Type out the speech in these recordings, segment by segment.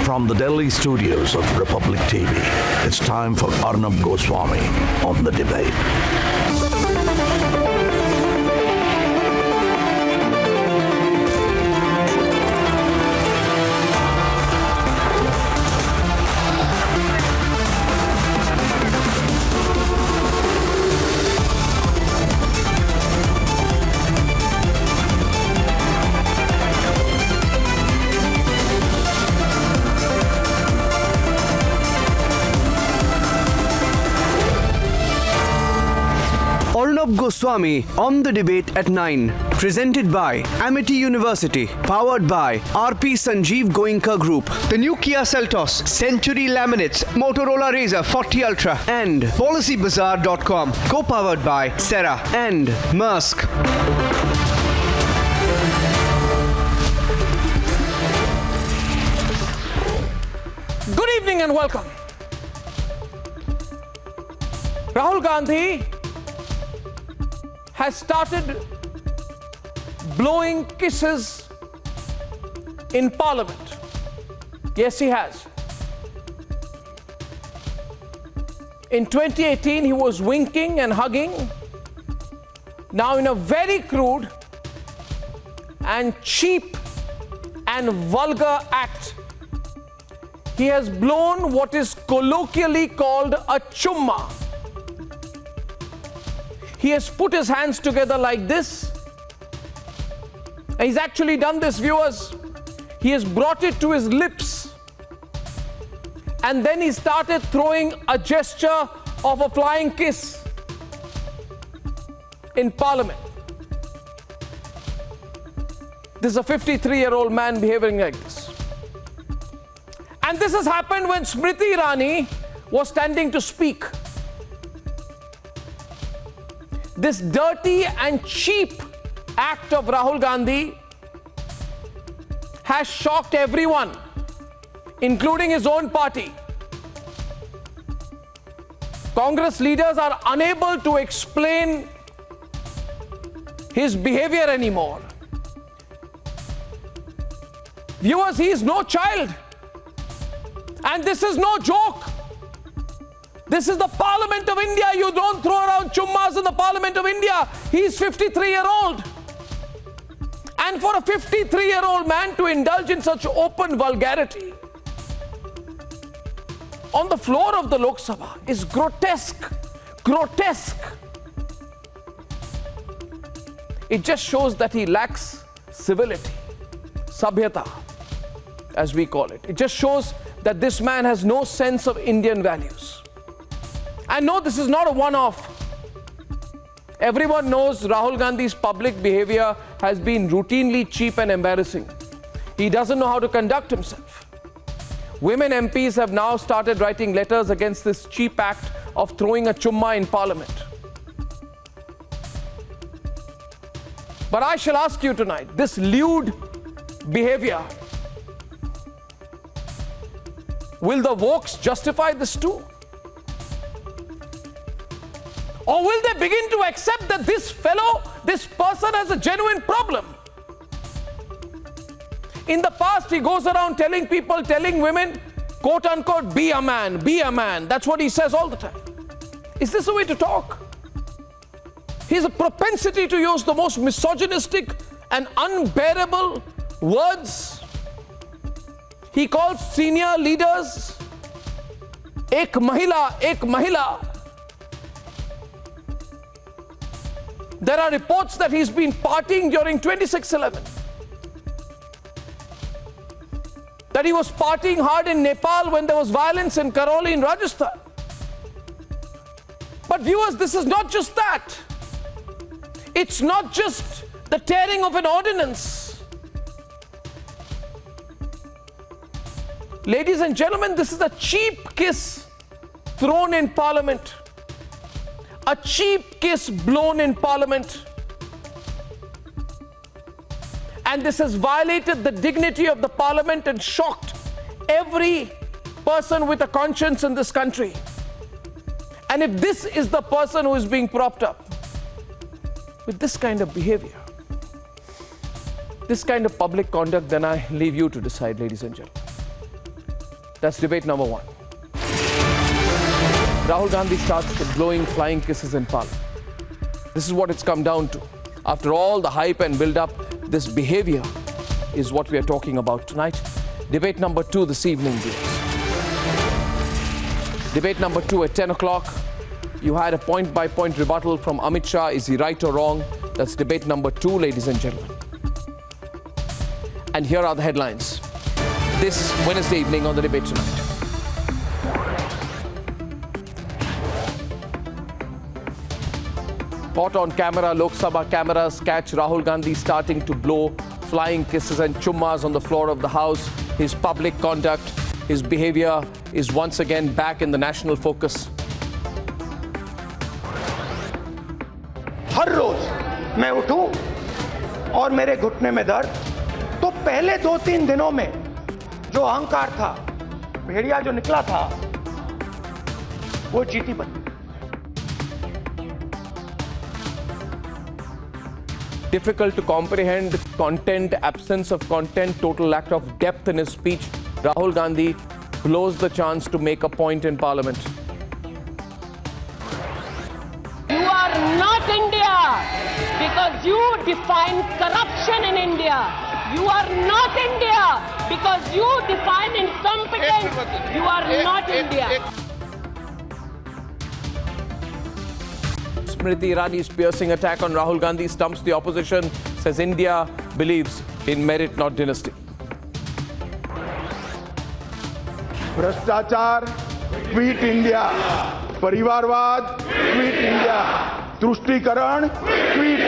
From the Delhi studios of Republic TV, it's time for Arnab Goswami on the debate. Arnab Goswami on the debate at 9. Presented by Amity University. Powered by RP Sanjeev Goenka Group. The new Kia Seltos, Century Laminates, Motorola Razr 40 Ultra, And PolicyBazaar.com. Co-powered by Serra and Maersk. Good evening and welcome. Rahul Gandhi has started blowing kisses in Parliament. Yes, he has. In 2018, he was winking and hugging. Now, in a very crude and cheap and vulgar act, he has blown what is colloquially called a chumma. He has put his hands together like this. And he's actually done this, viewers. He has brought it to his lips. And then he started throwing a gesture of a flying kiss in Parliament. This is a 53-year-old man behaving like this. And this has happened when Smriti Irani was standing to speak. This dirty and cheap act of Rahul Gandhi has shocked everyone, including his own party. Congress leaders are unable to explain his behavior anymore. Viewers, he is no child. And this is no joke. This is the Parliament of India. You don't throw around chummas in the Parliament of India. He's 53-year-old. And for a 53-year-old man to indulge in such open vulgarity on the floor of the Lok Sabha is grotesque. Grotesque. It just shows that he lacks civility, sabhyata, as we call it. It just shows that this man has no sense of Indian values. And no, this is not a one-off. Everyone knows Rahul Gandhi's public behavior has been routinely cheap and embarrassing. He doesn't know how to conduct himself. Women MPs have now started writing letters against this cheap act of throwing a chumma in Parliament. But I shall ask you tonight, this lewd behavior, will the Vokes justify this too? Or will they begin to accept that this person has a genuine problem? In the past, he goes around telling people, telling women, quote unquote, be a man, be a man. That's what he says all the time. Is this the way to talk? He has a propensity to use the most misogynistic and unbearable words. He calls senior leaders ek mahila, ek mahila. There are reports that he's been partying during 26/11. That he was partying hard in Nepal when there was violence in Karoli in Rajasthan. But viewers, this is not just that. It's not just the tearing of an ordinance. Ladies and gentlemen, this is a cheap kiss thrown in Parliament. A cheap kiss blown in Parliament. And this has violated the dignity of the Parliament and shocked every person with a conscience in this country. And if this is the person who is being propped up with this kind of behavior, this kind of public conduct, then I leave you to decide, ladies and gentlemen. That's debate number one. Rahul Gandhi starts blowing flying kisses in Parliament. This is what it's come down to. After all the hype and build-up, this behavior is what we are talking about tonight. Debate number two this evening, viewers. Debate number two at 10 o'clock. You had a point-by-point rebuttal from Amit Shah. Is he right or wrong? That's debate number two, ladies and gentlemen. And here are the headlines this Wednesday evening on the debate tonight. Caught on camera, Lok Sabha cameras catch Rahul Gandhi starting to blow flying kisses and chummas on the floor of the House. His public conduct, his behavior is once again back in the national focus. हर रोज मैं उठूं और मेरे घुटने में दर्द, तो पहले 2-3 दिनों में जो अहंकार था, भेड़िया जो निकला था, वो चींटी बन गई। Difficult to comprehend content, absence of content, total lack of depth in his speech. Rahul Gandhi blows the chance to make a point in Parliament. You are not India because you define corruption in India. You are not India because you define incompetence. You are not India. Smriti Irani's piercing attack on Rahul Gandhi stumps the opposition, says India believes in merit, not dynasty. भ्रष्टाचार quit India, परिवारवाद quit India, तुष्टीकरण quit.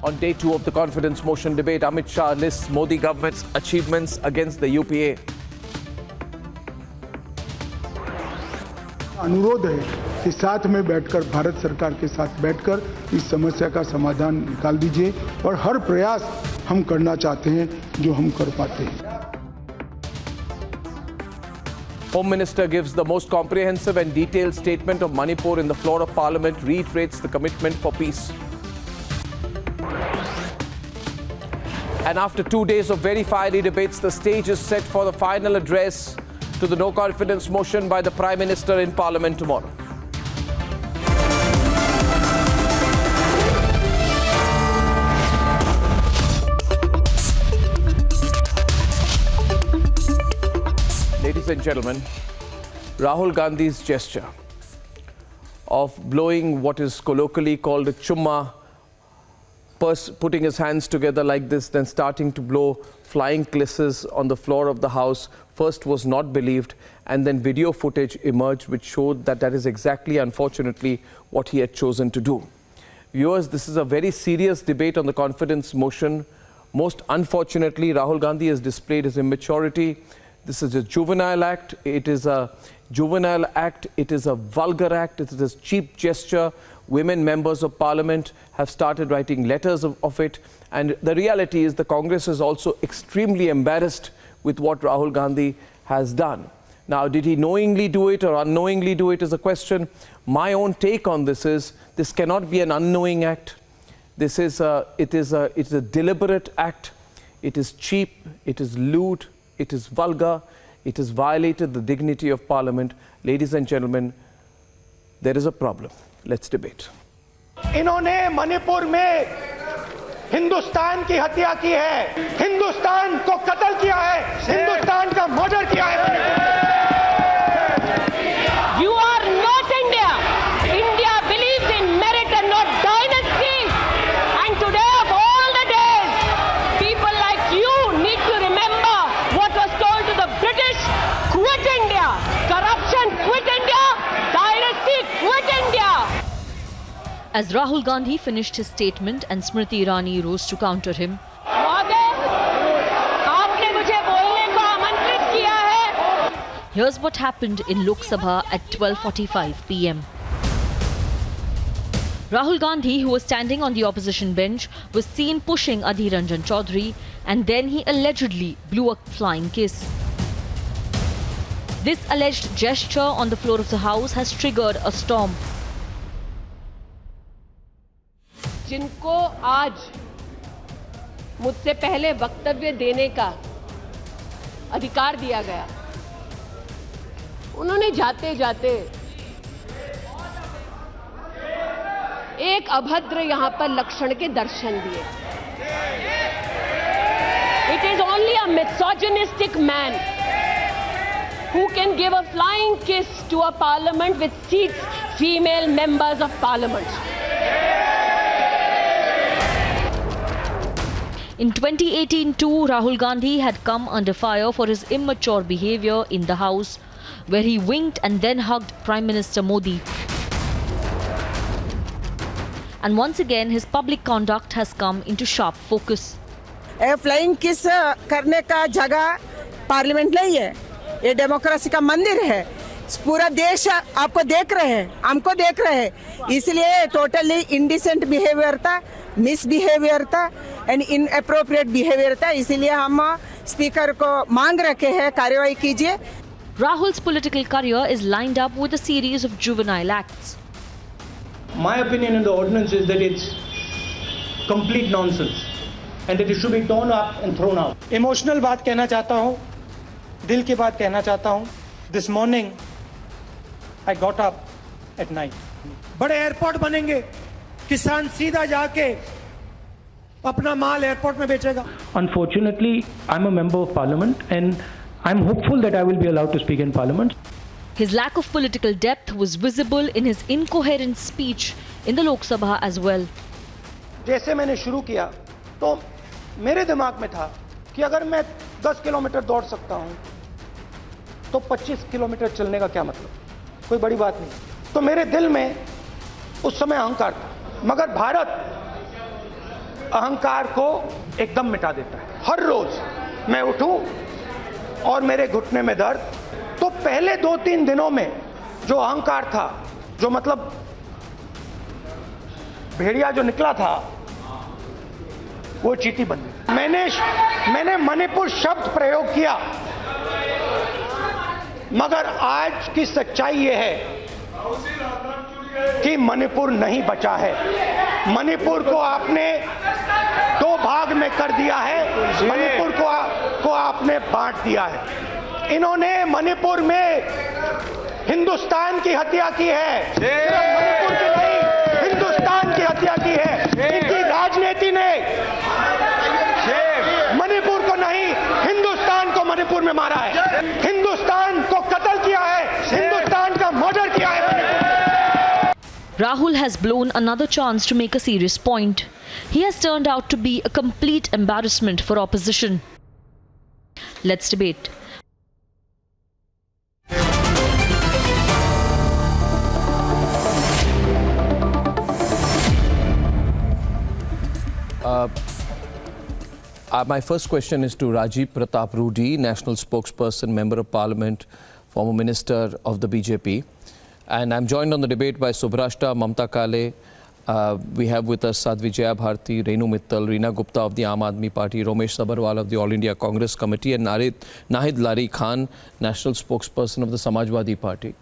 On day two of the confidence motion debate, Amit Shah lists Modi government's achievements against the UPA. अनुरोध है कि साथ में बैठकर भारत सरकार के साथ बैठकर इस समस्या का समाधान निकाल दीजिए और हर प्रयास हम करना चाहते हैं जो हम कर पाते हैं। Home Minister gives the most comprehensive and detailed statement of Manipur in the floor of Parliament, reiterates the commitment for peace. And after 2 days of very fiery debates, the stage is set for the final address to the no confidence motion by the Prime Minister in Parliament tomorrow. Ladies and gentlemen, Rahul Gandhi's gesture of blowing what is colloquially called a chumma, putting his hands together like this, then starting to blow flying kisses on the floor of the House, first was not believed, and then video footage emerged which showed that that is exactly, unfortunately, what he had chosen to do. Viewers, this is a very serious debate on the confidence motion. Most unfortunately, Rahul Gandhi has displayed his immaturity. This is a juvenile act. It is a juvenile act. It is a vulgar act. It is a cheap gesture. Women members of Parliament have started writing letters of it. And the reality is the Congress is also extremely embarrassed with what Rahul Gandhi has done. Now, did he knowingly do it or unknowingly do it is a question. My own take on this is this cannot be an unknowing act. It is a deliberate act. It is cheap. It is lewd. It is vulgar. It has violated the dignity of Parliament. Ladies and gentlemen, there is a problem. Let's debate. इन्होंने मणिपुर में हिंदुस्तान की हत्या की है, हिंदुस्तान को कत्ल किया है, हिंदुस्तान का मर्डर किया है। You are not India. India believes in merit and not dynasty. And today of all the days, people like you need to remember what was told to the British: quit India, corruption, quit India, dynasty, quit India. As Rahul Gandhi finished his statement and Smriti Irani rose to counter him, here's what happened in Lok Sabha at 12:45 p.m. Rahul Gandhi, who was standing on the opposition bench, was seen pushing Adhir Ranjan Chaudhary, and then he allegedly blew a flying kiss. This alleged gesture on the floor of the House has triggered a storm. जिनको आज मुझसे पहले वक्तव्य देने का अधिकार दिया गया, उन्होंने जाते जाते एक अभद्र यहां पर लक्षण के दर्शन दिए। It is only a misogynistic man who can give a flying kiss to a parliament which seats female members of parliament. In 2018 too, Rahul Gandhi had come under fire for his immature behavior in the House, where he winked and then hugged Prime Minister Modi. And once again, his public conduct has come into sharp focus. Flying kiss करने का जगह parliament नहीं है, ये democracy का मंदिर है। पूरा देश आपको देख रहे हैं, हमको देख रहे हैं, इसलिए टोटली इंडिसेंट बिहेवियर था, मिसबिहेवियर था एंड इनअप्रोप्रिएट बिहेवियर था, इसलिए हम स्पीकर को मांग रखे हैं कार्रवाई कीजिए। Rahul's political career is lined up with a series of juvenile acts. My opinion in the ordinance is that it's complete nonsense and that it should be torn up and thrown out. Emotional बात कहना चाहता हूँ, दिल की बात कहना चाहता हूँ। This morning I got up at night. बड़े एयरपोर्ट बनेंगे, किसान सीधा जाके अपना माल एयरपोर्ट में बेचेगा। Unfortunately, I'm a member of parliament and I'm hopeful that I will be allowed to speak in parliament. His lack of political depth was visible in his incoherent speech in the Lok Sabha as well. जैसे मैंने शुरू किया तो मेरे दिमाग में था कि अगर मैं 10 किलोमीटर दौड़ सकता हूं तो 25 किलोमीटर चलने का क्या मतलब, कोई बड़ी बात नहीं। तो मेरे दिल में उस समय अहंकार था, मगर भारत अहंकार को एकदम मिटा देता है। हर रोज मैं उठूं और मेरे घुटने में दर्द, तो पहले 2-3 दिनों में जो अहंकार था, जो मतलब भेड़िया जो निकला था, वो चींटी बन गई। मैंने मणिपुर शब्द प्रयोग किया, मगर आज की सच्चाई ये है कि मणिपुर नहीं बचा है। मणिपुर को आपने 2 भाग में कर दिया है, मणिपुर को आपने बांट दिया है। इन्होंने मणिपुर में हिंदुस्तान की हत्या की है, सिर्फ मणिपुर की नहीं, हिंदुस्तान की हत्या की है। इनकी राजनीति ने मणिपुर को नहीं, हिंदुस्तान को मणिपुर में मारा है, हिंदुस्तान को कत्ल किया है, हिंदुस्तान का मर्डर किया है। Rahul has blown another chance to make a serious point. He has turned out to be a complete embarrassment for opposition. Let's debate. My first question is to Rajiv Pratap Rudy, National Spokesperson, Member of Parliament, former Minister of the BJP. And I'm joined on the debate by Subhrashta, Mamta Kale. We have with us Sadhvi Jaya Bharti, Renu Mittal, Reena Gupta of the Aam Aadmi Party, Romesh Sabarwal of the All India Congress Committee, and Nahid Lari Khan, National Spokesperson of the Samajwadi Party.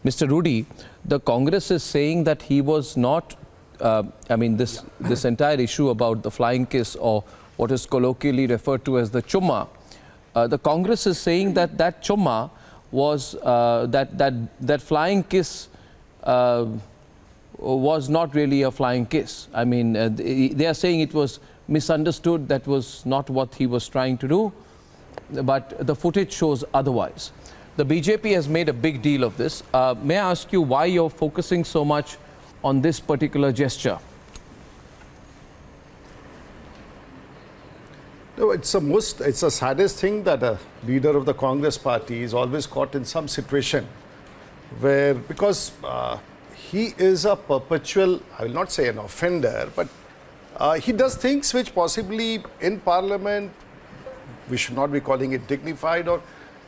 Mr. Rudy, the Congress is saying that he was not, this entire issue about the flying kiss, or what is colloquially referred to as the chumma, the Congress is saying that that chumma was, that flying kiss was not really a flying kiss. I mean, they are saying it was misunderstood, that was not what he was trying to do, but the footage shows otherwise. The BJP has made a big deal of this. May I ask you why you're focusing so much on this particular gesture? No, it's the saddest thing that a leader of the Congress party is always caught in some situation where, because he is a perpetual, I will not say an offender, but he does things which possibly in Parliament we should not be calling it dignified, or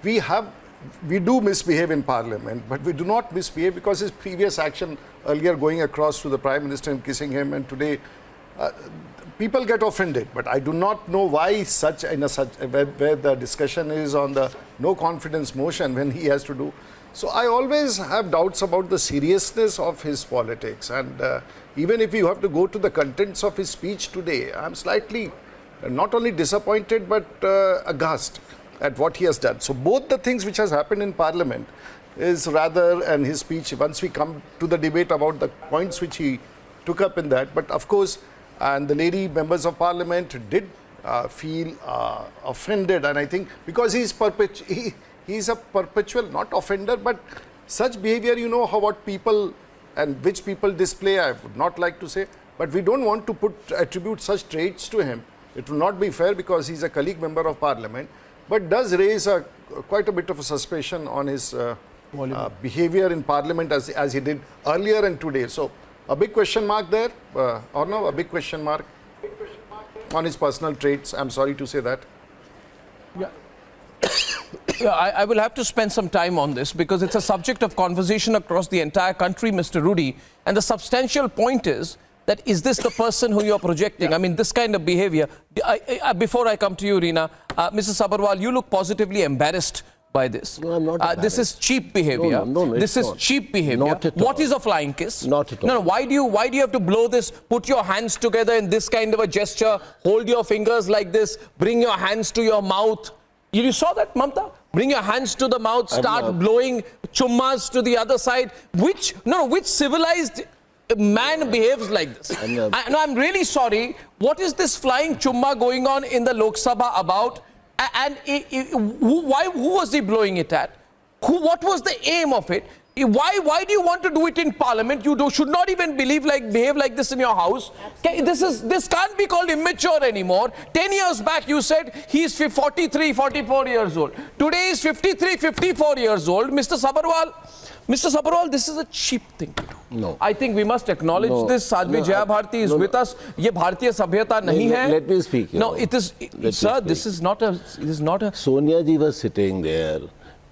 we do misbehave in Parliament, but we do not misbehave because his previous action earlier going across to the Prime Minister and kissing him, and today people get offended. But I do not know why where the discussion is on the no confidence motion when he has to do. So I always have doubts about the seriousness of his politics, and even if you have to go to the contents of his speech today, I'm slightly not only disappointed but aghast at what he has done. So both the things which has happened in Parliament is rather, and his speech, once we come to the debate about the points which he took up in that, but of course, and the lady members of Parliament did feel offended, and I think because he's a perpetual, not offender, but such behavior, you know how what people and which people display, I would not like to say, but we don't want to attribute such traits to him. It will not be fair because he's a colleague member of Parliament, but does raise quite a bit of a suspicion on his behavior in Parliament as he did earlier and today. So a big question mark there, Arnab, a big question mark on his personal traits. I'm sorry to say that. Yeah. Yeah, I will have to spend some time on this because it's a subject of conversation across the entire country, Mr. Rudy. And the substantial point is that is this the person who you're projecting? Yeah. I mean, this kind of behavior. Before I come to you, Reena, Mrs. Sabharwal, you look positively embarrassed by this. No, I'm not. This is cheap behavior. No, this is cheap behavior. Not at all. What is a flying kiss? Not at all. No, why do you have to blow this? Put your hands together in this kind of a gesture. Hold your fingers like this. Bring your hands to your mouth. You saw that, Mamta? Bring your hands to the mouth. Start blowing chummas to the other side. Which civilized man behaves like this? I'm really sorry. What is this flying chumma going on in the Lok Sabha about? And who was he blowing it at? What was the aim of it? Why do you want to do it in Parliament? You should not even behave like this in your house. This can't be called immature anymore. 10 years back you said he's 43, 44 years old. Today he's 53, 54 years old. Mr. Sabharwal, this is a cheap thing to do. No. I think we must acknowledge this. Sadhvi Jaya Bharti is with us. Ye Bharatiya Sabhyata nahi hai. Let me speak. No, it is, sir, this is not a... Sonia ji was sitting there.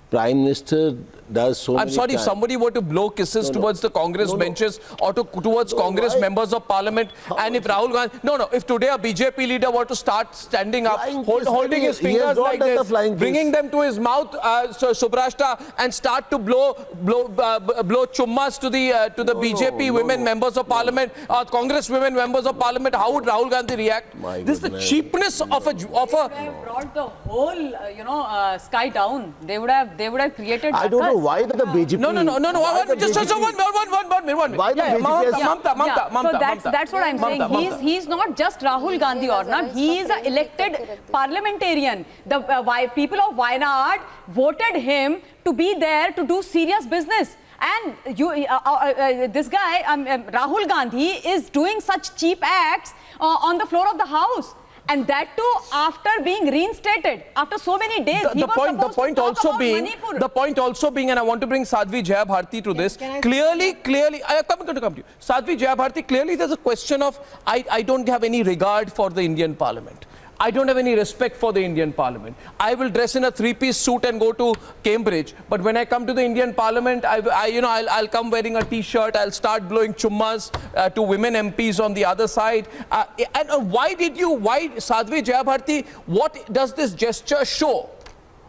Prime Minister does so many I'm sorry, if somebody were to blow kisses towards the Congress benches or towards Congress members of Parliament, and if Rahul Gandhi... if today a BJP leader were to start standing up, holding his fingers like this, bringing them to his mouth, Subrashta, and start to blow chummas to the BJP women members of Parliament, Congress women members of Parliament, how would Rahul Gandhi react? This is the cheapness of a... They would have brought the whole sky down. They would have created... I don't know why the BJP... No. Just one. Why the BJP... Mamta. So that's what I'm saying. He's not just Rahul Gandhi, Arnab. He is an elected parliamentarian. The people of Wayanad voted him to be there to do serious business. And this guy, Rahul Gandhi, is doing such cheap acts on the floor of the House. And that too after being reinstated after so many days. The point also being, and I want to bring Sadhvi Jaya Bharti to this. Clearly, I am going to come to you. Sadhvi Jaya Bharti, clearly there's a question of I don't have any regard for the Indian Parliament. I don't have any respect for the Indian Parliament. I will dress in a three-piece suit and go to Cambridge. But when I come to the Indian Parliament, I'll come wearing a T-shirt. I'll start blowing chummas to women MPs on the other side. Why Sadhvi Jaya Bharti, what does this gesture show?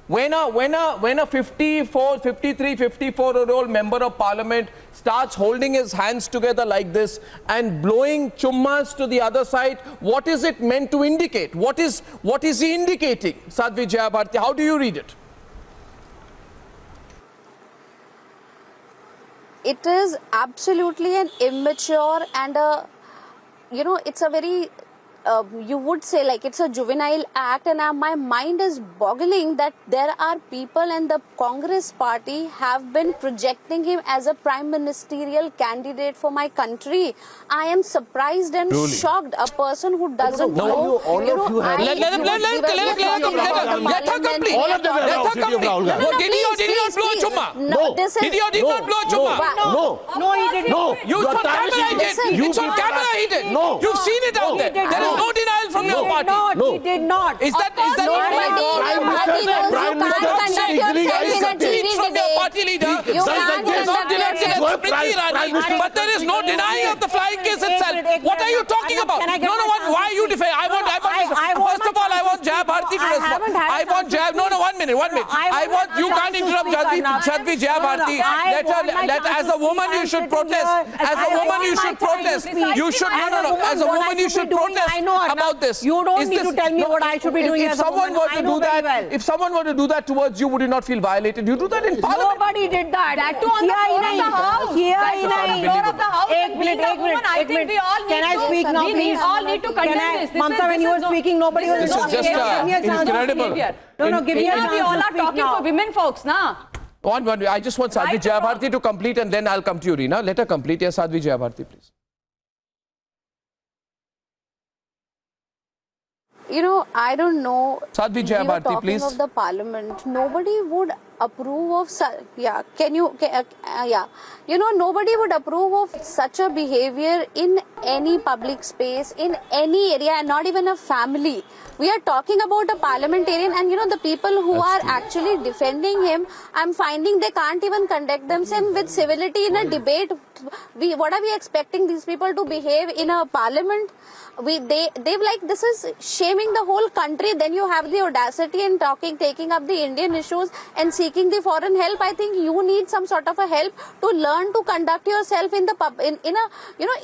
When a 53, 54-year-old member of Parliament starts holding his hands together like this and blowing chummas to the other side, what is it meant to indicate? What is he indicating, Sadhvi Jaya Bharti? How do you read it? It is absolutely an immature and it's a very... you would say like it's a juvenile act, and my mind is boggling that there are people and the Congress party have been projecting him as a prime ministerial candidate for my country. I am surprised and shocked. A person who doesn't know, Let her complete. All of them have the opportunity of Rahul Gandhi. Did he or did not blow a chumma? Did he or did not blow a chumma? No, he did not. It's on camera he did. It's on camera he did. You've seen it out there. There is no denial from your party. He did not. Is that from your party leader? But there is no denying of the flying kiss itself. What are you talking about? Why are you defending? First of all, I want Jaya Bharti to respond. I want Jaya. minute. I want, you can't interrupt Sadhvi Jaya Bharti. Let as a woman you should protest. As a woman you should protest. You should, no. As a woman you should protest about this. You don't need to tell me what I should be doing as a woman. If someone were to do that towards you, would you not feel violated? You do that in Parliament. Nobody did that. That too on the floor of the House. एक minute. Can I speak now, please? We all need to condemn this. Mamta, when you were speaking, nobody was This is just incredible. No, give me a chance. We all are talking for women folks, na? One, I just want Sadhvi Jaya Bharti to complete and then I'll come to you, Reena. Let her complete. Yes, Sadhvi Jaya Bharti, please. You know, I don't know. Sadhvi Jaya Bharti, please. Of the Parliament, nobody would approve of. Yeah, you know, nobody would approve of such a behavior in any public space, in any area, and not even a family. We are talking about a parliamentarian, and you know, the people who are actually defending him, I'm finding they can't even conduct themselves with civility in a debate. What are we expecting these people to behave in a parliament? They've like, this is shaming the whole country. Then you have the audacity in taking up the Indian issues and seeking the foreign help. I think you need some sort of a help to learn to conduct yourself in the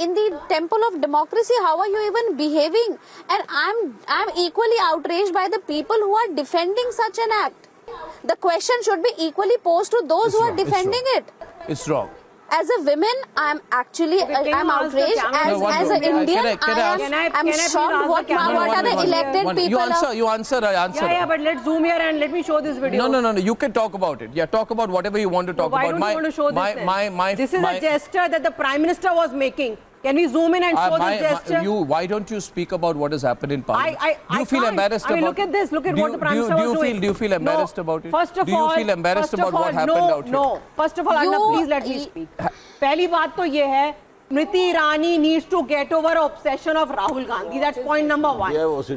in the temple of democracy. How are you even behaving? And I'm equally outraged by the people who are defending such an act. The question should be equally posed to those who are defending it. It's wrong. As a woman, I'm actually I'm outraged. As an Indian, I'm shocked what are the elected people. You answer. Yeah, but let's zoom here and let me show this video. No. You can talk about it. Yeah, talk about whatever you want to talk about. Why don't you want to show this? This is a gesture that the Prime Minister was making. Can we zoom in and show this gesture? Why don't you speak about what has happened in Parliament? Do you feel embarrassed about it? Look at this. Look at what the Prime Minister was doing. Do you feel embarrassed about it? First of do all, you feel embarrassed about what happened out here? No. First of all, Arnab, please let me speak. पहली बात तो ये है, Smriti Irani needs to get over obsession of Rahul Gandhi. That's point number one.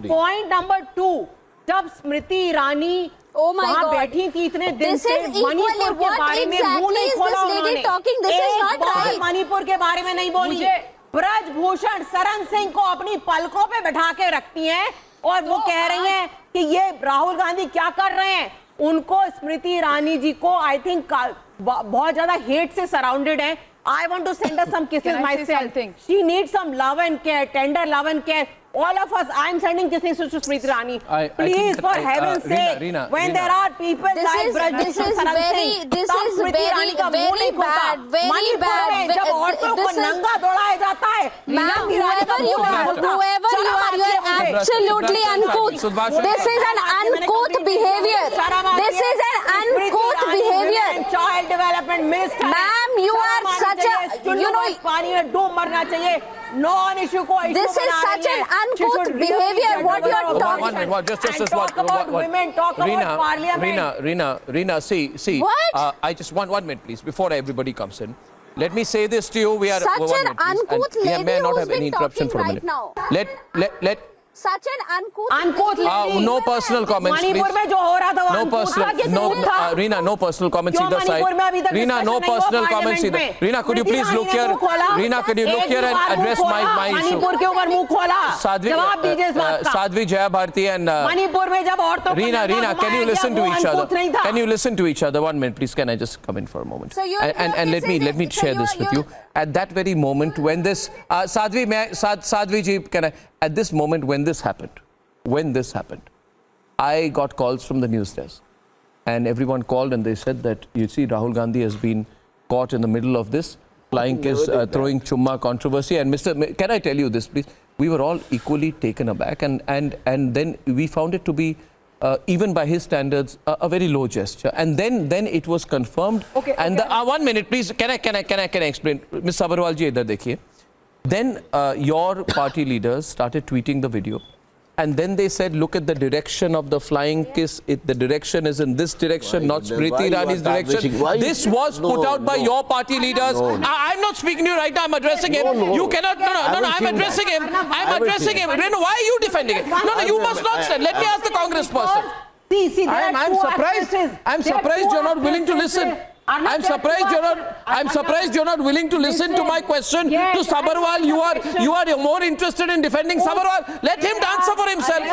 Point number two, जब Smriti Irani वहाँ बैठी थी इतने दिन से मणिपुर के बारे में मुंह नहीं खोला उन्होंने, एक बार मणिपुर के बारे में नहीं बोली। ब्रजभूषण शरण सिंह को अपनी पलकों पे बैठा के रखती हैं और वो कह रही हैं कि ये राहुल गांधी क्या कर रहे हैं। उनको स्मृति ईरानी जी को आई थिंक बहुत ज्यादा हेट से सराउंडेड है। I want to send her some kisses myself. She needs some love and care, tender love and care. All of us, I am sending kisses to Smriti Irani. Please, for heaven's sake, when there are people like Brajbhushan Saran Singh, तब स्मृति ईरानी का मुंह नहीं खोलता। मणिपुर में जब औरतों को नंगा दौड़ाया जाता है, whoever you are, you are absolutely uncouth. This is an uncouth behavior. This is an uncouth behavior. Child Development Minister. Ma'am, you are such a, you know, पानी में डूब मरना चाहिए। Non-issue को issue this is such an uncouth behavior. What you are talking? Just talk about women, talk about Parliament. Reena, see. What? I just want 1 minute, please, before everybody comes in. Let me say this to you. We are such an uncouth lady may not who's have any been interruption talking for a minute. right now. Let. Such an uncouth lady. No personal comments, please. Manipur में जो हो रहा था वो no personal, Reena, no personal comments either side. Reena, no personal comments either. Reena, could you please look here? Reena, could you look here and address my issue? Manipur के ऊपर मुंह खोला। जवाब दीजिए इस बात का। Sadhvi Jaya Bharti and Manipur में जब औरतों को Reena, can you listen to each other? Can you listen to each other? 1 minute, please. Can I just come in for a moment? And let me share this with you. At that very moment when this Sadhvi ji, can I? At this moment when this happened, I got calls from the news desk, and everyone called and they said that, you see, Rahul Gandhi has been caught in the middle of this flying kiss, throwing chumma controversy. And can I tell you this, please? We were all equally taken aback, and then we found it to be, even by his standards, a very low gesture. And then it was confirmed. Okay. And 1 minute, please. Can I explain? Ms. Sabarwal ji, idhar dekhiye. Then your party leaders started tweeting the video, and then they said, look at the direction of the flying kiss. The direction is in this direction, not Smriti Irani's direction. This was put out by your party leaders. I'm not speaking to you right now. I'm addressing him. You cannot. No. I'm addressing him. I'm addressing him. Renu, why are you defending it? No. You must not stand. Let me ask the Congress person. I'm surprised you're not willing to listen. I'm surprised you're not willing to listen to my question to Sabarwal. You are more interested in defending Sabarwal. Let him answer for himself.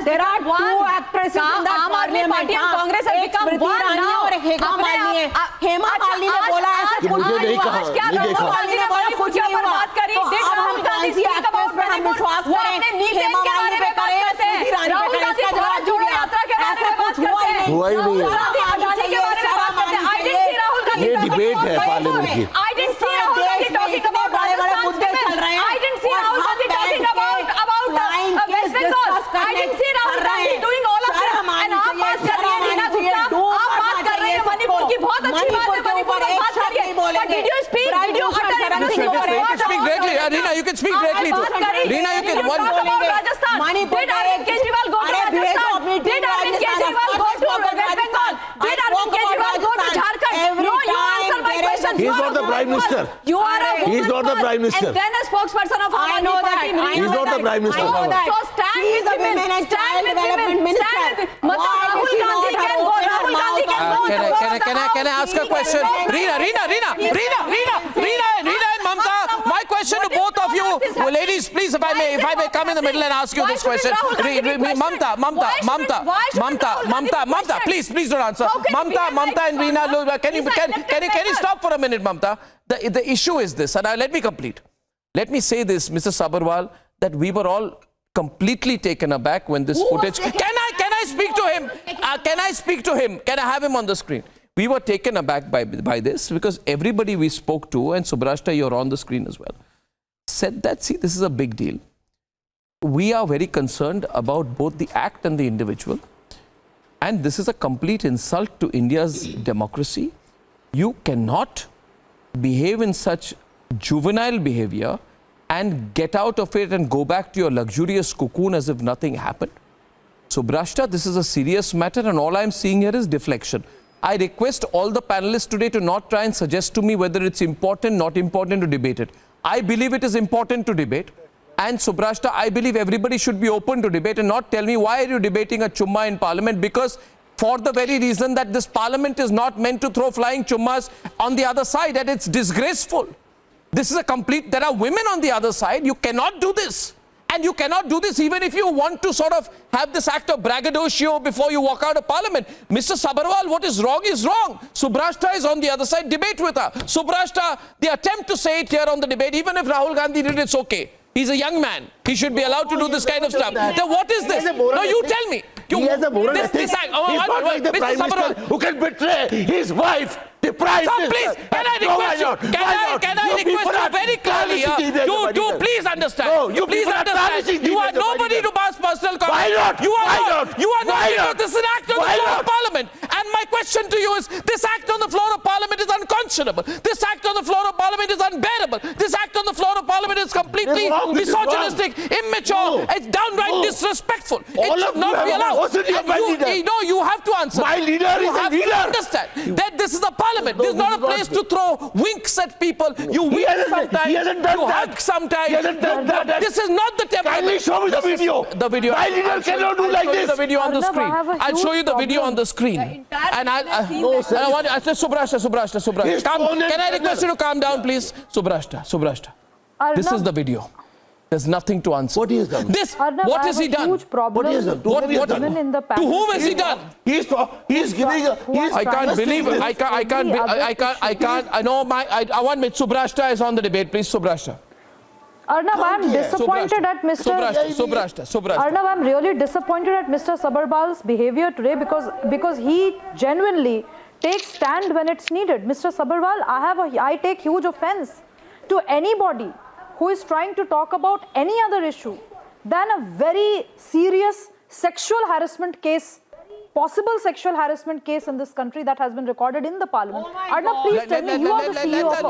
There are two actresses in that आम आदमी parliament. Party and Congress have become Smriti one Irani now. और हेमा मालिनी है. हेमा मालिनी ने बोला ऐसा कुछ मुझे नहीं कहा, आज क्या नहीं राहुल देखा। गांधी ने बोला कुछ पर बात करी. तो Did अब हम Rahul Gandhi Gandhi speak about actress पे हम विश्वास वो करें. अपने नीति हेमा के बारे मालिनी में पे बात करें, करते हैं. स्मृति ईरानी पे राहुल करें. गांधी इसका भारत जवाब जोड़ो दीजिए. यात्रा के बारे में बात करते हैं. हुआ ही नहीं है। राहुल गांधी के बारे में बात करते हैं. I didn't see Rahul Gandhi ये talking डिबेट about है पार्लियामेंट की। I didn't see Rahul Gandhi talking about बड़े-बड़े मुद्दे चल रहे हैं. I didn't see Rahul Gandhi talking about West Bengal. I didn't see Rahul Gandhi doing all of this. And आप बात कर रही हैं रीना गुप्ता, आप बात कर रही हैं मणिपुर की, बहुत अच्छी बात है, मणिपुर की बात कर रही है. But did you speak? Did you utter anything over You can speak directly. Reena, you can speak directly. Reena, you can. Talk about Rajasthan. Did Arvind Kejriwal go to Rajasthan? Did Arvind Kejriwal go to West Bengal? Did Arvind Kejriwal go to Jharkhand? No, you answer my question. He is not the Prime Minister. You are a woman He is not the Prime Minister. and then a spokesperson of Aam Aadmi Party. He is not the Prime Minister. So stand with women. Stand with women. Stand with. मतलब Rahul Gandhi can go. Rahul Gandhi can go. Can I ask a question? Reena and Mamta, my question to both of you, ladies, please, if I may come in the middle and ask you this question. Mamta, please don't answer. Mamta and Reena, can you stop for a minute, Mamta? The issue is this, and let me complete. Let me say this, Mr. Sabharwal, that we were all completely taken aback when this footage. Can I speak to him? Can I speak to him? Can I have him on the screen? We were taken aback by this because everybody we spoke to, and Subrashta, you're on the screen as well, said that, see, this is a big deal. We are very concerned about both the act and the individual. And this is a complete insult to India's democracy. You cannot behave in such juvenile behavior and get out of it and go back to your luxurious cocoon as if nothing happened. Subrashta, this is a serious matter, and all I'm seeing here is deflection. I request all the panelists today to not try and suggest to me whether it's important, not important to debate it. I believe it is important to debate. And Subrashta, I believe everybody should be open to debate and not tell me why are you debating a chumma in parliament, because for the very reason that this parliament is not meant to throw flying chummas on the other side, and it's disgraceful. This is a complete, there are women on the other side. You cannot do this. And you cannot do this even if you want to sort of have this act of braggadocio before you walk out of parliament. Mr. Sabharwal, what is wrong is wrong. Subrashta is on the other side. Debate with her. Subrashta, the attempt to say it here on the debate, even if Rahul Gandhi did it, it's okay. He's a young man. He should be allowed to do this kind of stuff. Then what is this? No, you tell me. He has a moral ethic. He's not like the Prime Minister who can betray his wife. Deprive so please, can I request you very clearly here? You please understand. No, you please understand. You are nobody to pass personal comment. Why not? You are Why not. not? You are Why not. not? This is an act on the floor of Parliament. And my question to you is, this act on the floor of Parliament is unconscionable. This act on the floor of Parliament is unbearable. This act on the floor of Parliament is completely misogynistic, immature. It's downright disrespectful. It should not be allowed. You have to answer. My leader is a leader. You have to understand that this is a parliament. This is not a place to throw winks at people. You wink sometimes. He hasn't done you that. hug sometimes. He hasn't done that. This is not the template. Kindly show me the video. The video. My leader cannot do like this. The video on the screen. I'll show you the video on the screen. And I want Subrashta. Can I request you to calm down, please? Subrashta. This is the video. There's nothing to answer. What is done? This. Arnab, what has he done? Huge problem. What is done? What in the to whom has he done? He's giving. I can't believe it. I know I want Subrashta is on the debate. Please, Subrashta. Arnab, I'm disappointed at Mr. Subrashta. Arnab, I'm really disappointed at Mr. Sabharwal's behavior today because he genuinely takes stand when it's needed. Mr. Sabharwal, I take huge offense to anybody who is trying to talk about any other issue than a very serious sexual harassment case, possible sexual harassment case in this country that has been recorded in the parliament. Arnab, please tell me, you are the CEO of a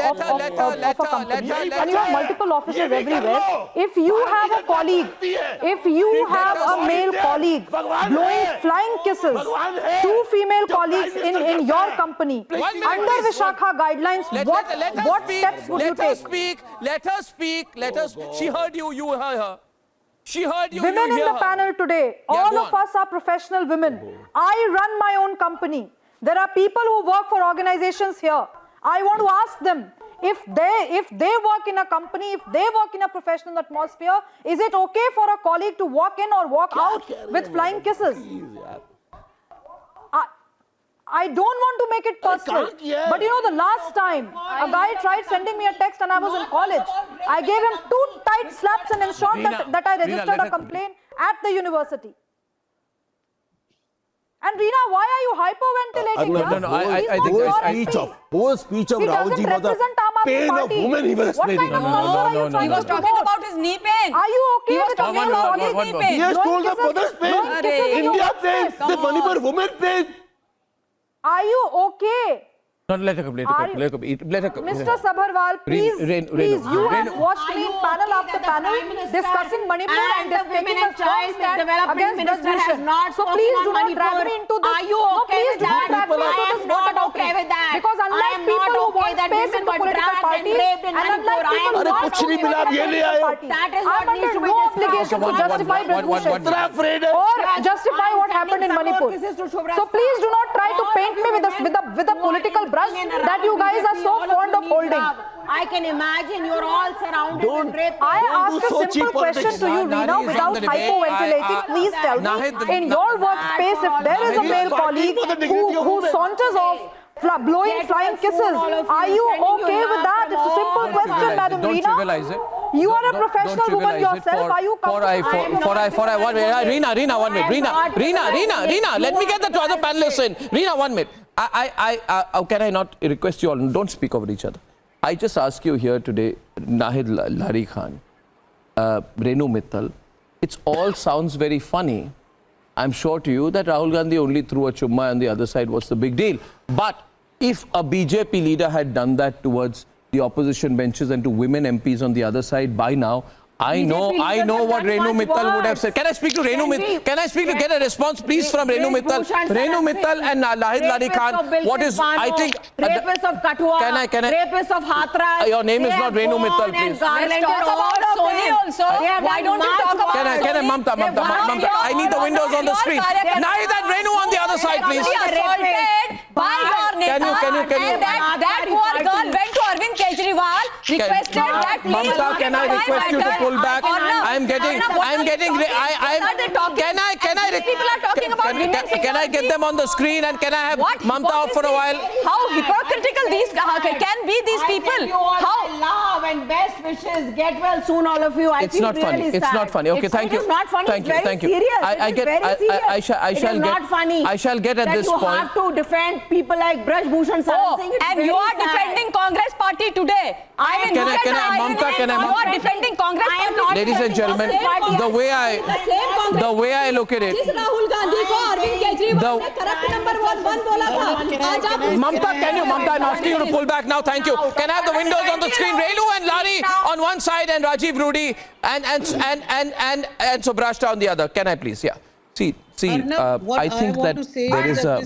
company and you have multiple offices everywhere. If you have a colleague, if you have a male colleague blowing flying kisses to female colleagues in your company, under Vishakha guidelines, what steps would you take? Let her speak. She heard you, you heard her. She heard you. Women in the panel today, all of us are professional women. I run my own company. There are people who work for organizations here. I want to ask them, If they work in a company, if they work in a professional atmosphere, is it okay for a colleague to walk in or walk out with flying kisses? I don't want to make it personal, but you know, the last time a guy tried sending me a text and I was in college, I gave him 2 tight slaps and ensured that I registered a complaint at the university. And Reena, why are you hyperventilating? No, I think the whole speech of Rahul Ji was the pain of women he was explaining. No. He was talking about his knee pain. Are you okay with talking about his knee pain? He has told the mother's pain, India pain, the Manipur women pain. Are you okay? No, let her come. Mr. Sabharwal, please, you have watched me panel after panel discussing Manipur and taking a strong stand against Bhushan. So please do not drag me into this. Are you okay with that? I am not okay with that. Because unlike people who want space in the political parties, and unlike people who want space in the political parties, I'm under no obligation to justify Bhushan or justify what happened in Manipur. So please do not try to paint me with a political brush that you guys are so fond of holding. I can imagine you're all surrounded with rape. I ask a simple question to you, Reena, without hyperventilating. Please tell me, in your workspace, if there is a male colleague who saunters off, blowing flying kisses, are you okay with that? It's a simple question, Madam Reena. You are a professional woman yourself. Are you comfortable? Reena, 1 minute. Reena, let me get the 2 other panelists in. Reena, 1 minute. Can I not request you all, don't speak over each other. I just ask you here today, Nahid Lari Khan, Renu Mittal, it all sounds very funny. I'm sure to you that Rahul Gandhi only threw a chumma on the other side. What's the big deal? But if a BJP leader had done that towards the opposition benches and to women MPs on the other side, by now, I know what Renu Mittal would have said. Can I speak to Renu Mittal? Can I speak to get a response, please, from Renu Mittal? Renu Mittal and Nahid Lari Khan. What is, I think... Rapists of Kathua, rapists of Hathras. Your name is not Renu Mittal, please. Let's talk about Soni also. Why don't you talk about... Can I, Mamta, I need the windows on the screen. Nahid and Renu on the other side, please. Assaulted by your neta. Can you... That poor girl went to Arvind Kejriwal, requested that please... Mamta, can I request you to pull back? Can I get them on the screen and can I have Mamta off for a while? How hypocritical can be these people? How love and best wishes. Get well soon, all of you. It's not funny. It's not funny. Okay, thank you. It's not funny. Thank you. Thank you. I shall get at this point. You have to defend people like Braj Bhushan Saran Singh. And you are defending Congress party today. You are defending Congress party. Ladies and gentlemen, the way I look at it, Mamta, I'm asking you to pull back now. Thank you. Can I have the windows on the screen? Renu and Lari on one side and Rajiv Rudy and Subrashta on the other. Can I please? Yeah. See. I think that there is a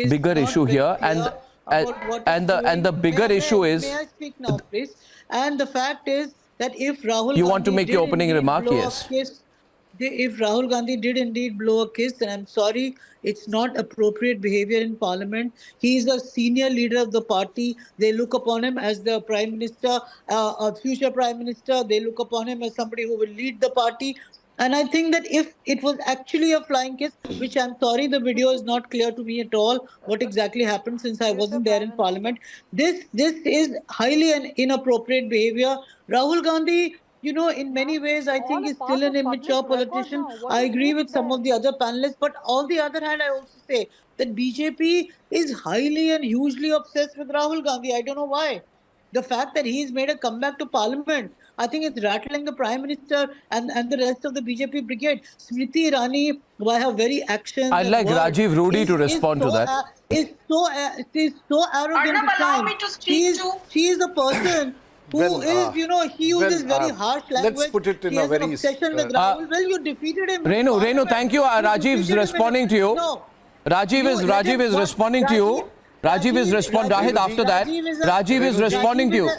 bigger issue here, and the bigger issue is. May I speak now, please? And the fact is that if Rahul you want to make your opening remark, yes. If Rahul Gandhi did indeed blow a kiss, then I'm sorry, it's not appropriate behavior in Parliament. He is a senior leader of the party. They look upon him as the Prime Minister, a future Prime Minister. They look upon him as somebody who will lead the party. And I think that if it was actually a flying kiss, which I'm sorry, the video is not clear to me at all what exactly happened since I wasn't there in Parliament. This is highly inappropriate behavior. Rahul Gandhi, you know, in many ways, I think is still an immature politician. I agree with some of the other panelists, but on the other hand, I also say that BJP is highly and hugely obsessed with Rahul Gandhi. I don't know why. The fact that he's made a comeback to Parliament, I think it's rattling the Prime Minister and the rest of the BJP brigade. Smriti Irani, by her very actions... I'd like Rajiv Rudy to respond to that. Is so arrogant. Arnab, allow me to speak to... She is a person who is, you know, he uses very harsh language. Let's put it in a very... obsession with Rahul. Well, you defeated him. Renu, thank you. Rajiv's responding to you. No. Rajiv is responding to you. Rajiv is responding. Rahid, after that, Rajiv is responding to you.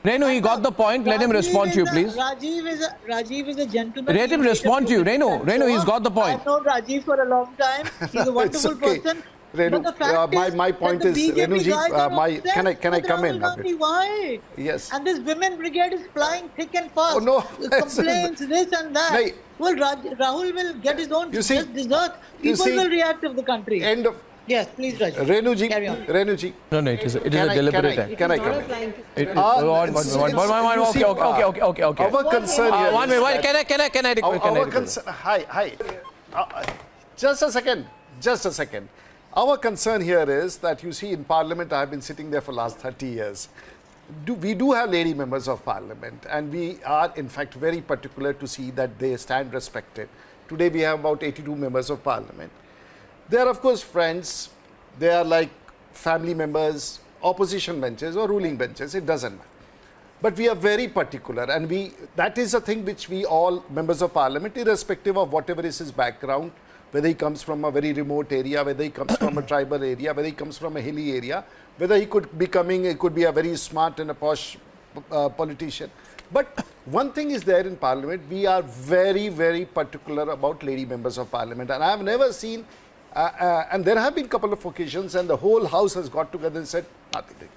Renu, he got the point. Let him respond to you, please. Rajiv is a gentleman. Let him respond to you. Renu, he's got the point. I've known Rajiv for a long time. He's a wonderful person. But the fact is my point that is, the BJP Renuji, guys are obsessed can I with come in Rahul a Gandhi. bit? Why? Yes. And this women brigade is flying thick and fast. Oh, no. Complaints, this and that. Nahi. Well, Rahul will get his own just dessert. you People see, will react of the country. End of. Yes, please, Raj. Renuji, Carry on. Renuji. No, it is a deliberate act. Can I come in? Okay. Our concern here. One minute. Can I Our concern. Hi. Just a second. Our concern here is that you see in Parliament, I have been sitting there for the last 30 years. We do have lady members of Parliament, and we are in fact very particular to see that they stand respected. Today we have about 82 members of Parliament. They are of course friends, they are like family members, opposition benches or ruling benches, it doesn't matter. But we are very particular, and that is a thing which we all members of Parliament, irrespective of whatever is his background, whether he comes from a very remote area, whether he comes from a tribal area, whether he comes from a hilly area, whether he could be a very smart and a posh politician. But one thing is there in Parliament, we are very, very particular about lady members of Parliament, and I have never seen and there have been a couple of occasions and the whole house has got together and said nothing.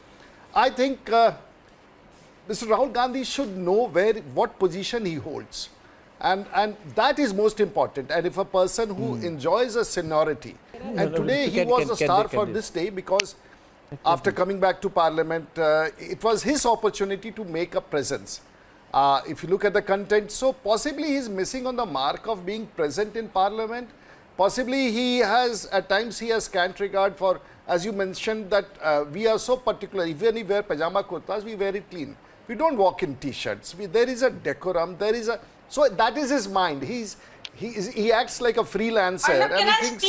I think Mr. Rahul Gandhi should know what position he holds, and that is most important. And if a person who enjoys a seniority, and today he was a star for this day because after coming back to Parliament, it was his opportunity to make a presence. If you look at the content, so possibly he is missing on the mark of being present in Parliament. Possibly he has, at times he has scant regard for, as you mentioned, that we are so particular, even if we wear pajama kurtas, we wear it clean. We don't walk in t-shirts. There is a decorum, so that is his mind. He acts like a freelancer, Arnab, and he thinks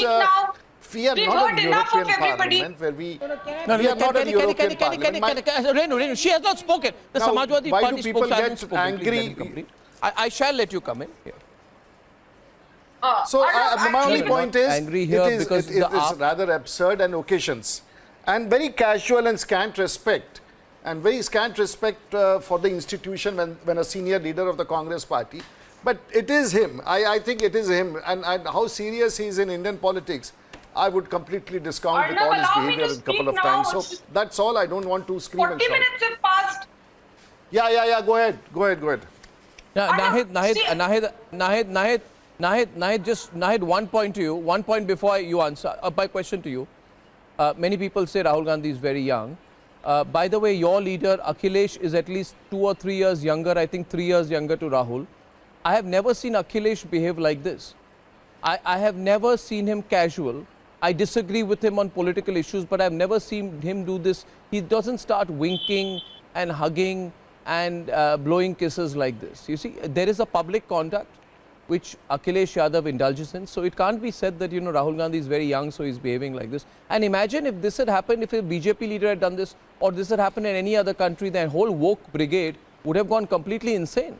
we are not a European Parliament where we are not a European Parliament. Renu, she has not spoken. The Samajwadi why Party do people spokesman get angry? I shall let you come in. Here. So my only point is, it is rather absurd and occasions, and very casual and scant respect, for the institution when a senior leader of the Congress party. But it is him. I think it is him, and how serious he is in Indian politics, I would completely discount with all his behavior a couple of times. So that's all. I don't want to scream and shout. 40 minutes have passed. Yeah. Go ahead. Nahid, one point to you. One point before you answer. My question to you. Many people say Rahul Gandhi is very young. By the way, your leader Akhilesh is at least 2 or 3 years younger. I think 3 years younger to Rahul. I have never seen Akhilesh behave like this. I have never seen him casual. I disagree with him on political issues, but I've never seen him do this. He doesn't start winking and hugging and blowing kisses like this. You see, there is a public conduct which Akhilesh Yadav indulges in. So it can't be said that, Rahul Gandhi is very young, so he's behaving like this. And imagine if this had happened, if a BJP leader had done this, or this had happened in any other country, the whole woke brigade would have gone completely insane.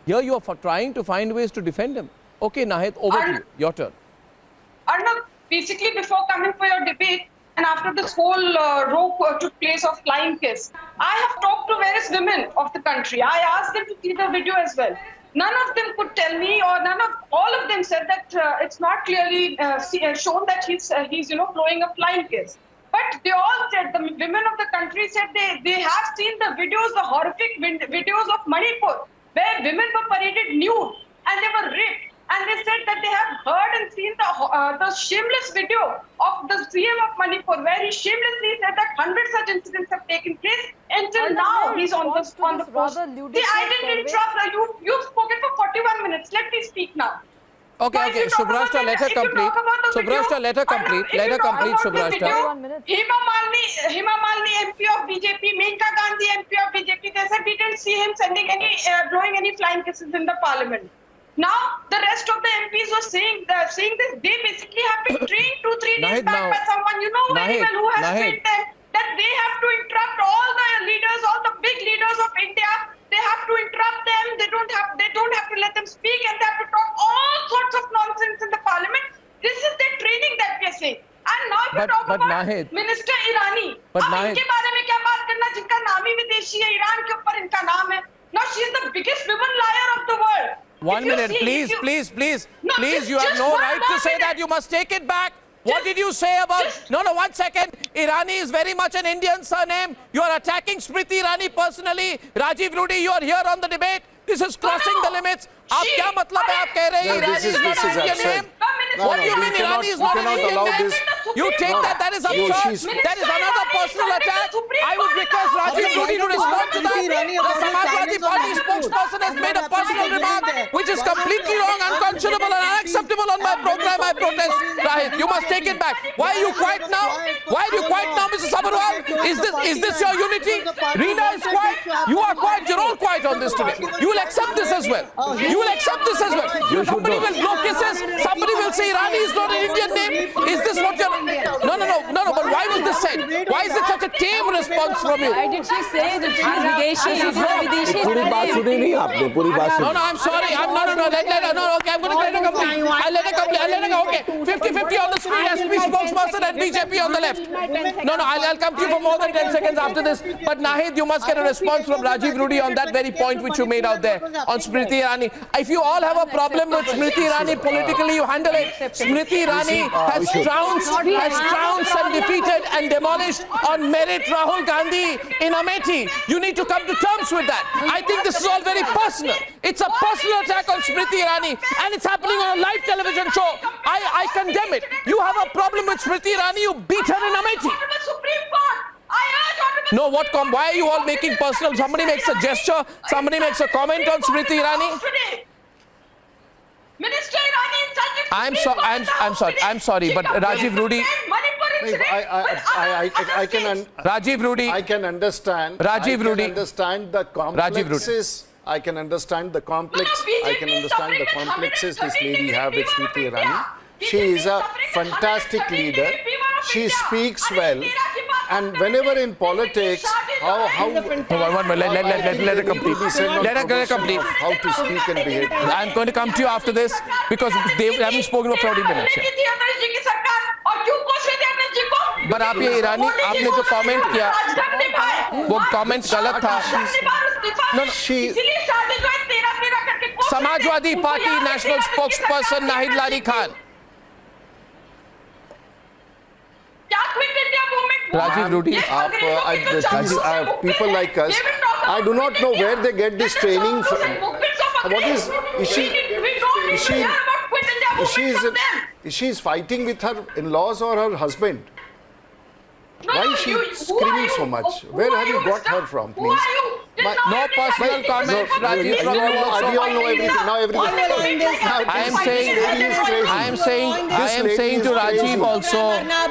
Here you are trying to find ways to defend him. Okay, Nahid, over to you. Your turn. Arnab, basically before coming for your debate, and after this whole row took place of flying kiss, I have talked to various women of the country. I asked them to see the video as well. None of them could tell me, or all of them said that it's not clearly shown that he's blowing a flying kiss. But they all said, the women of the country said they have seen the videos, the horrific videos of Manipur, where women were paraded nude and they were raped. And they said that they have heard and seen the shameless video of the CM of Manipur, where he shamelessly said that 100 such incidents have taken place. Until now, he's on the post. See, I didn't interrupt. You've spoken for 41 minutes. Let me speak now. Okay. Subrashta, let her complete. Subrashta, let her complete. Let her complete, Subrashta. Hima Malini, MP of BJP, Menka Gandhi, MP of BJP, they said we didn't see him blowing any flying kisses in the parliament. Now, the rest of the MPs were saying this. They basically have been trained 2-3 days back by someone very well who has trained them, that they have to interrupt all the leaders, all the big leaders of India. They have to interrupt them. They don't have to let them speak, and they have to talk all sorts of nonsense in the parliament. This is their training that we are saying. And now we talk about Minister Irani. अब इनके बारे में क्या बात करना, जिनका नाम ही विदेशी है, ईरान के ऊपर इनका नाम है. Now she is the biggest woman liar of the world. 1 minute, please. You have no right to say that. You must take it back. What did you say about... No, 1 second. Irani is very much an Indian surname. You are attacking Smriti Irani personally. Rajiv Rudi, you are here on the debate. This is crossing the limits. आप क्या मतलब है? आप कह रहे हैं Irani is not an Indian name? What do you mean Irani is not an Indian name? You take that is absurd. That is another personal attack. I would request Rajiv Rudi to respond to that. The Samajwadi Party spokesperson has made a personal remark which is completely wrong, unconscionable and unacceptable on my program. I protest. Rahit, you must take it back. Why are you quiet now? Why are you quiet now, Mr. Sabharwal? Is this your unity? Reena is quiet. You are quiet. You're all quiet on this today. You will accept this as well. You will accept this as well. Somebody will blow kisses. Somebody will say Irani is not an Indian name. Is this what you're... No, but why was this said? Why is it such a tame response from you? Why did she say that she is Videshi? No, I'm sorry. Okay, I'm going to let her complete. I'll let her go. Okay, 50-50 on the screen, SP spokesperson and BJP on the left. No, I'll come to you for more than 10 seconds after this. But Nahid, you must get a response from Rajiv Rudi on that very point which you made out there on Smriti Irani. If you all have a problem with Smriti Irani politically, you handle it. Smriti Irani has trounced and defeated and demolished on merit Rahul Gandhi in Amethi. You need to come to terms with that. I think this is all very personal. It's a personal attack on Smriti Irani and it's happening on a live television show. I condemn it. You have a problem with Smriti Irani, you beat her in Amethi. No, why are you all making personal? Somebody makes a gesture, somebody makes a comment on Smriti Irani. Minister Irani I'm sorry, but Rajiv Rudi. I can Rajiv Rudi. I can understand. Rajiv Rudi. I can understand the complexes. I can understand the complexes this lady have with Smriti Irani. She is a fantastic leader. She speaks well. And whenever in politics, how let her complete. Let her complete. How to speak and behave. I'm going to come to you after this because they haven't spoken for 40 minutes yet. But आप ये ईरानी आपने जो comment किया वो comment गलत था. Samajwadi party national spokesperson Nahid Lari Khan. Rajiv Rudi, people like us, I do not know where they get this training from. Is she fighting with her in-laws or her husband? Why is she screaming so much? Where have you got her from, please? No personal comments, Rajiv. We all know everything. Now everything. I am saying to Rajiv also.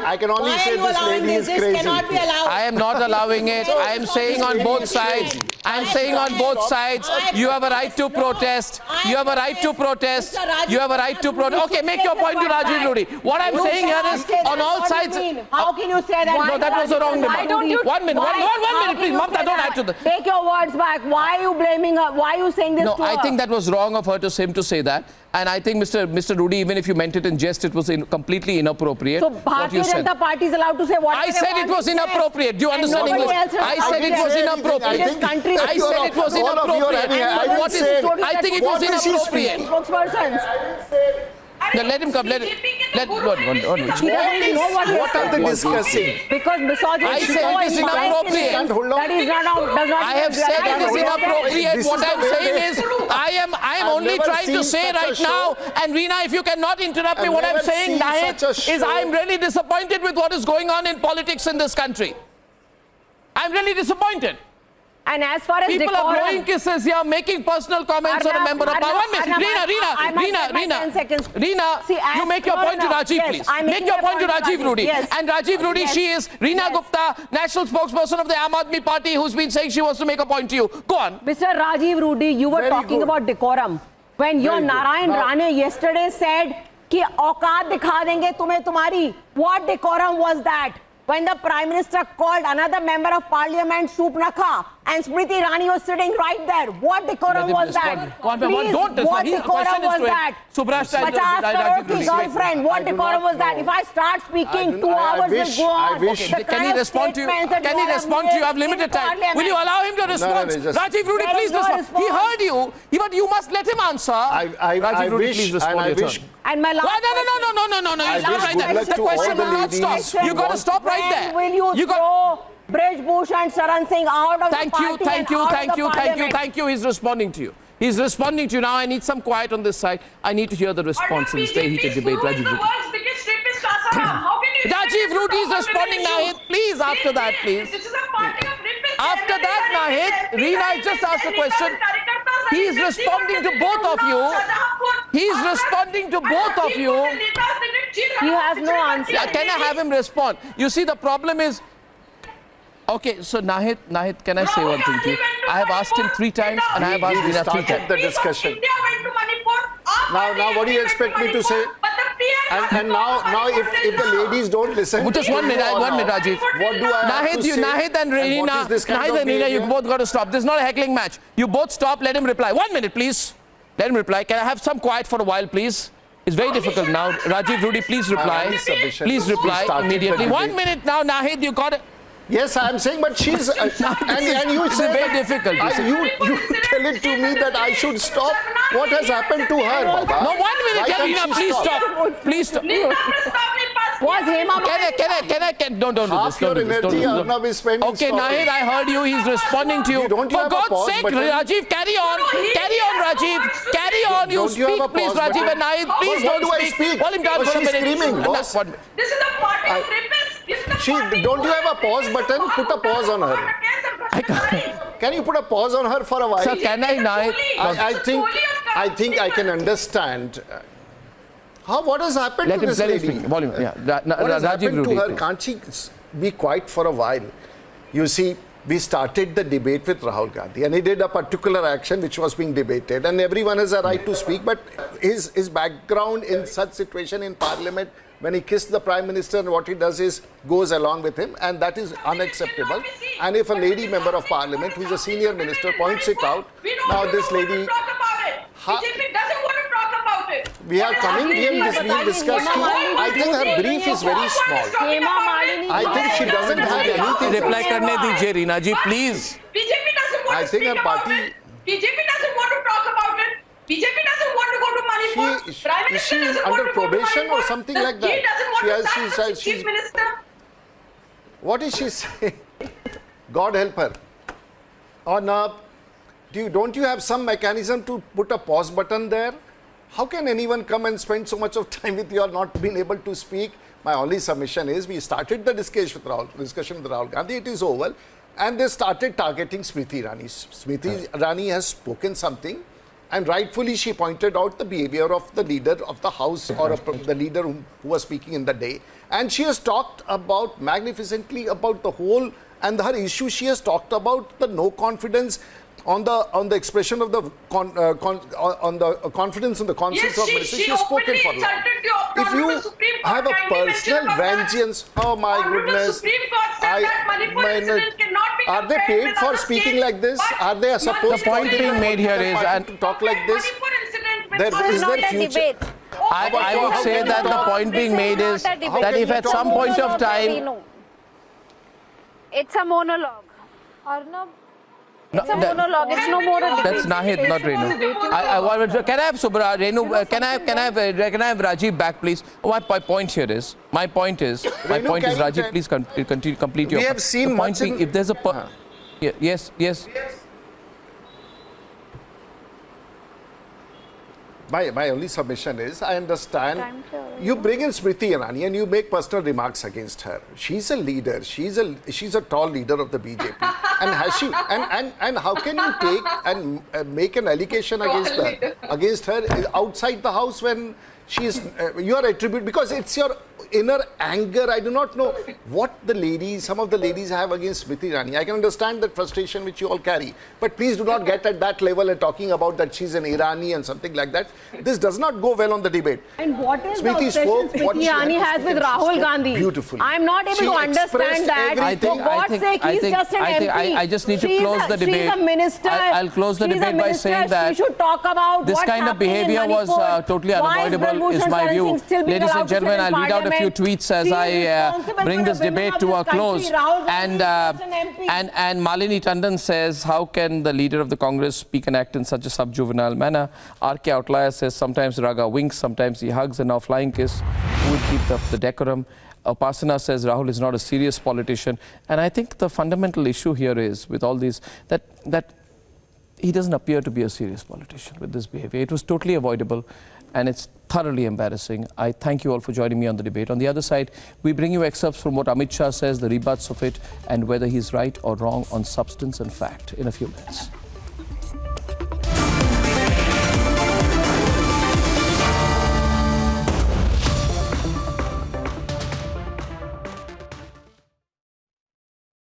I can only say this lady is crazy. I am not allowing it. I am saying on both sides. You have a right to protest. You have a right to protest. Okay, make your point to Rajiv Rudi. What I'm saying here is on all sides. How can you say that? No, that was the wrong remark. 1 minute, please. Mamta, don't add to that. Take your words back. Why are you blaming her? Why are you saying this to her? No, I think that was wrong of him to say that. And I think Mr. Rudi, even if you meant it in jest, it was completely inappropriate. So Bharatiya Janata Party is allowed to say what I said it was inappropriate. Do you understand English? I said it was inappropriate. I said it was inappropriate. I think it was inappropriate. Now let him come. What are they discussing? Because misogyny. I said it is inappropriate. I have said it is inappropriate. What I'm saying is, I am only trying to say right now, and Reena, if you cannot interrupt me, what I'm saying, Nahid, is I'm really disappointed with what is going on in politics in this country. I'm really disappointed. And as far as people are blowing kisses here, making personal comments on a member of parliament. Reena, you make your point to Rajiv, please. Make your point to Rajiv Rudi. And Rajiv Rudi, she is Reena Gupta, national spokesperson of the Aam Aadmi Party, who's been saying she wants to make a point to you. Go on. Mr. Rajiv Rudi, you were talking about decorum. When your Narayan Rane yesterday said, कि औकात दिखा देंगे तुम्हें तुम्हारी. What decorum was that? When the Prime Minister called another member of Parliament Supnakha, and Smriti Irani was sitting right there. What decorum was that? Please, what decorum was that? 50 crore ki girlfriend, what decorum was that? If I start speaking, 2 hours will go on. Can he respond to you? Can he respond to you? I have limited time. Will you allow him to respond? Rajiv Rudy, please respond. He heard you, but you must let him answer. Rajiv Rudy, please respond. And my last No. You stop right there. The question will not stop. You got to stop right there. Will you throw Brij Bhushan and Sharan Singh out of the party? Thank you. He's responding to you. He's responding to you now. I need some quiet on this side. I need to hear the response in this very heated debate. Rajiv Rudy. Rajiv Rudy is responding now. Please, after that, please. After that, Nahid, Reena has just asked a question. He is responding to both of you. He is responding to both of you. He has no answer. Can I have him respond? You see, the problem is... Okay, so Nahid, can I say one thing to you? I have asked him 3 times and I have asked Reena 3 times. The discussion. Now what do you expect me to say? And now if the ladies don't listen... Just 1 minute, Rajiv. What do I have to say? Nahid and Reena, you both got to stop. This is not a heckling match. You both stop, let him reply. 1 minute, please. Let him reply. Can I have some quiet for a while, please? It's very difficult now. Rajiv Rudy, please reply. Please reply immediately. 1 minute now, Nahid, you got it. Yes, I am saying, but she's... and you say... It's very difficult. You tell it to me that I should stop. What has happened to her, Baba? No, 1 minute, Reena, please stop. Please stop. Was Hema... Can don't do Half this. your energy, Arnab is spending. Okay, Nahid, I heard you. He's responding to you. For God's sake, Rajiv, carry on. Carry on, Rajiv. Carry on. You speak, please, Rajiv and Nahid. Please don't speak. Hold him down for a minute. She's screaming, boss. This is a party of rapists. Don't you have a pause button? Put a pause on her. Can you put a pause on her for a while? Sir, can I, Nahid? I think I can understand. What has happened to this lady? What has happened to her? Can't she be quiet for a while? You see, we started the debate with Rahul Gandhi and he did a particular action which was being debated and everyone has a right to speak, but his background in such situation in Parliament, when he kissed the Prime Minister, and what he does is goes along with him, and that is unacceptable. And if a lady member of Parliament who is a senior minister points it out, now this lady... We are coming here, we discussed. I think her brief is very small. I think she doesn't have anything. Reply karne dijiye, Reena ji, please. BJP doesn't want to speak about it. BJP doesn't want to talk about it. BJP doesn't want to go to Manipur. Is she under probation or something like that? He doesn't want to start Chief Minister. What is she saying? God help her. Arnab, don't you have some mechanism to put a pause button there? How can anyone come and spend so much of time with you or not being able to speak? My only submission is we started the discussion with Rahul Gandhi. It is over. And they started targeting Smriti Irani. Smriti Irani has spoken something. And rightfully she pointed out the behavior of the leader of the house or the leader who was speaking in the day. And she has talked about magnificently about the whole and her issue. She has talked about the no confidence on the expression of the confidence in the consensus of ministers. She has spoken for long. If you have a personal vengeance, oh my goodness, are they paid for speaking like this? Are they supposed the point being made here is to talk like this? Is there future? I would say that the point being made is that if at some point of time... It's a monologue. Arnab, it's a monologue. It's no more a debate. That's Nahid, not Renu. Can I have Renu? Can I have Rajiv back, please? My point here is, Rajiv, please complete your. We have seen point being, if there's a yes. My only submission is, I understand you bring in Smriti Irani and you make personal remarks against her. She's a leader. She's a tall leader of the BJP. And has she? And how can you take and make an allegation against her outside the house when she is you are attribute because it's your inner anger. I do not know what some of the ladies have against Smriti Irani. I can understand that frustration which you all carry. But please do not get at that level and talking about that she's an Irani and something like that. This does not go well on the debate. And what is Smriti the obsession Smriti Irani has with Rahul Gandhi? Beautifully. I'm not able to understand that. For God's sake, he's just an MP. I just need to close the debate. She's a minister. I'll close the debate by saying that she should talk about this kind of behavior was totally unavoidable, is my view. Ladies and gentlemen, I'll read out a few tweets as I bring this debate to a close. And Malini Tandon says, how can the leader of the Congress speak and act in such a sub-juvenile manner? R.K. Outlier says, sometimes Raga winks, sometimes he hugs, and now flying kiss. Who would keep the decorum? Upasana says Rahul is not a serious politician. And I think the fundamental issue here is, with all these, that he doesn't appear to be a serious politician with this behavior. It was totally avoidable, and it's thoroughly embarrassing. I thank you all for joining me on the debate. On the other side, we bring you excerpts from what Amit Shah says, the rebuts of it, and whether he's right or wrong on substance and fact in a few minutes.